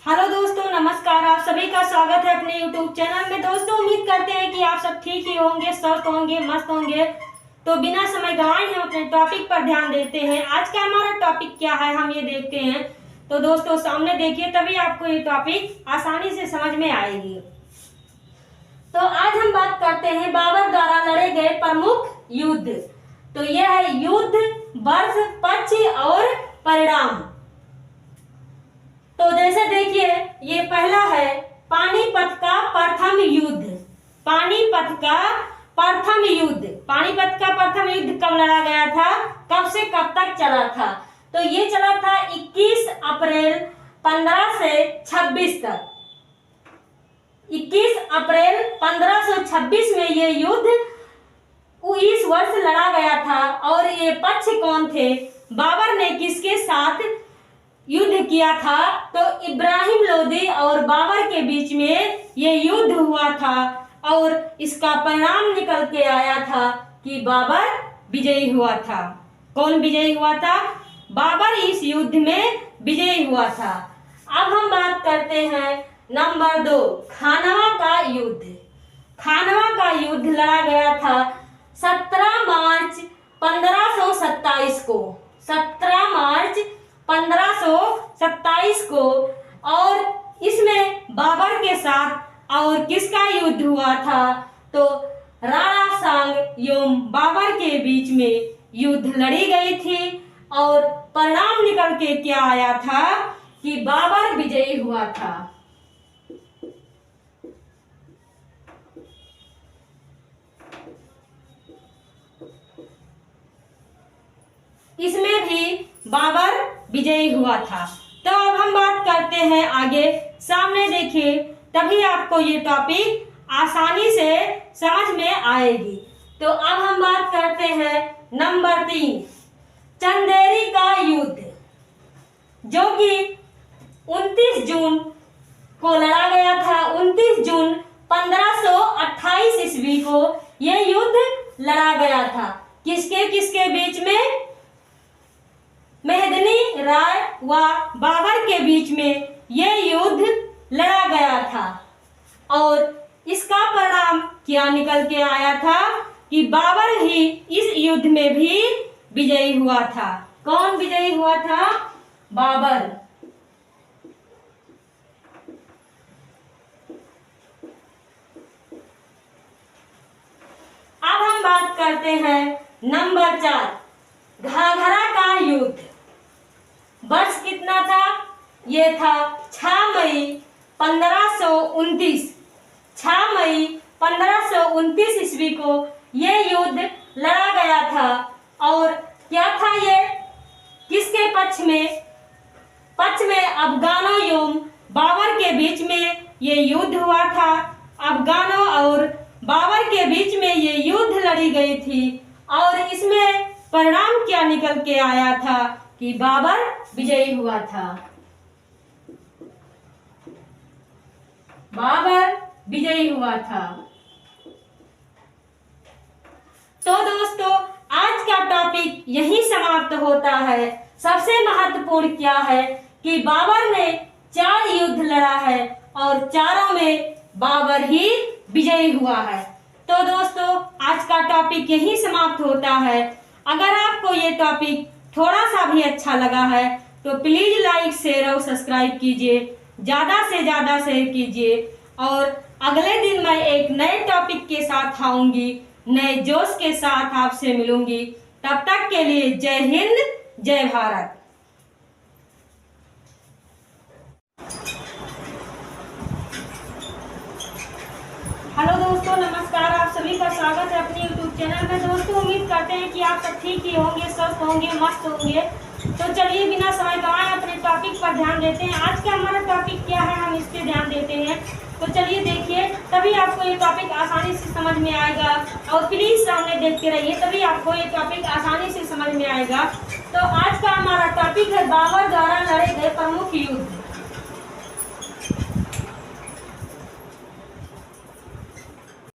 Hello दोस्तों, नमस्कार। आप सभी का स्वागत है अपने YouTube चैनल में। दोस्तों, उम्मीद करते हैं कि आप सब ठीक ही होंगे, स्वस्थ होंगे, मस्त होंगे। तो बिना समय गंवाए हम अपने टॉपिक पर ध्यान देते हैं। आज का हमारा टॉपिक क्या है, हम ये देखते हैं। तो दोस्तों, सामने देखिए, तभी आपको ये टॉपिक आसानी से समझ में आएगी। तो आज हम बात करते हैं बाबर द्वारा लड़े गए प्रमुख युद्ध। तो यह है युद्ध, वर्ष, पक्ष और परिणाम। तो जैसे देखिए, ये पहला है पानीपत का प्रथम युद्ध। पानीपत का प्रथम युद्ध। पानीपत का प्रथम युद्ध कब लड़ा गया था, कब से कब तक चला था? तो ये चला था 21 अप्रैल 15 से 26 तक। 21 अप्रैल 1526 में ये युद्ध इस वर्ष लड़ा गया था। और ये पक्ष कौन थे, बाबर ने किसके साथ युद्ध किया था? तो इब्राहिम लोदी और बाबर के बीच में ये युद्ध हुआ था। और इसका परिणाम निकल के आया था कि बाबर विजयी हुआ था। कौन विजयी हुआ था? बाबर इस युद्ध में विजयी हुआ था। अब हम बात करते हैं नंबर 2, खानवा का युद्ध। खानवा का युद्ध लड़ा गया था 17 मार्च 1527 को। 17 मार्च 1527 को। और इसमें बाबर के साथ और किसका युद्ध हुआ था? तो राणा सांग एवं बाबर के बीच में युद्ध लड़ी गई थी। और परिणाम निकल के क्या आया था कि बाबर विजयी हुआ था। इसमें भी बाबर विजयी हुआ था। तो अब हम बात करते हैं आगे। सामने देखिए, तभी आपको ये टॉपिक आसानी से समझ में आएगी। तो अब हम बात करते हैं नंबर 3, चंदेरी का युद्ध, जो कि 29 जून को लड़ा गया था। 29 जून 1528 ईस्वी को यह युद्ध लड़ा गया था। किसके किसके बीच में? मेहदनी राय व बाबर के बीच में यह युद्ध लड़ा गया था। और इसका परिणाम क्या निकल के आया था कि बाबर ही इस युद्ध में भी विजयी हुआ था। कौन विजयी हुआ था? बाबर। अब हम बात करते हैं नंबर 4, घाघरा का युद्ध। वर्ष कितना था? ये था 6 मई 1529। 6 मई 1529 ईस्वी को यह युद्ध लड़ा गया था। और क्या था ये, किसके पक्ष में? पक्ष में अफगानों एवं बाबर के बीच में ये युद्ध हुआ था। अफगानों और बाबर के बीच में ये युद्ध लड़ी गई थी। और इसमें परिणाम क्या निकल के आया था कि बाबर विजयी हुआ था। बाबर विजयी हुआ था। तो दोस्तों, आज का टॉपिक यहीं समाप्त होता है। सबसे महत्वपूर्ण क्या है कि बाबर ने 4 युद्ध लड़ा है और चारों में बाबर ही विजयी हुआ है। तो दोस्तों, आज का टॉपिक यहीं समाप्त होता है। अगर आपको ये टॉपिक थोड़ा सा भी अच्छा लगा है तो प्लीज लाइक, शेयर और सब्सक्राइब कीजिए। ज्यादा से ज्यादा शेयर कीजिए। और अगले दिन मैं एक नए टॉपिक के साथ आऊंगी, नए जोश के साथ आपसे मिलूंगी। तब तक के लिए जय हिंद, जय भारत। हेलो दोस्तों, नमस्कार। आप सभी का स्वागत है अपने YouTube चैनल में। दोस्तों, उम्मीद करते हैं कि आप सब ठीक ही होंगे, स्वस्थ होंगे, मस्त होंगे। तो चलिए बिना समय गंवाए अपने टॉपिक पर ध्यान देते हैं। आज का हमारा टॉपिक क्या है, हम इस पे ध्यान देते हैं। तो चलिए देखिए, तभी आपको ये टॉपिक आसानी से समझ में आएगा। और प्लीज सामने देखते रहिए, तभी आपको ये टॉपिक आसानी से समझ में आएगा। तो आज का हमारा टॉपिक है बाबर द्वारा लड़े गए प्रमुख युद्ध।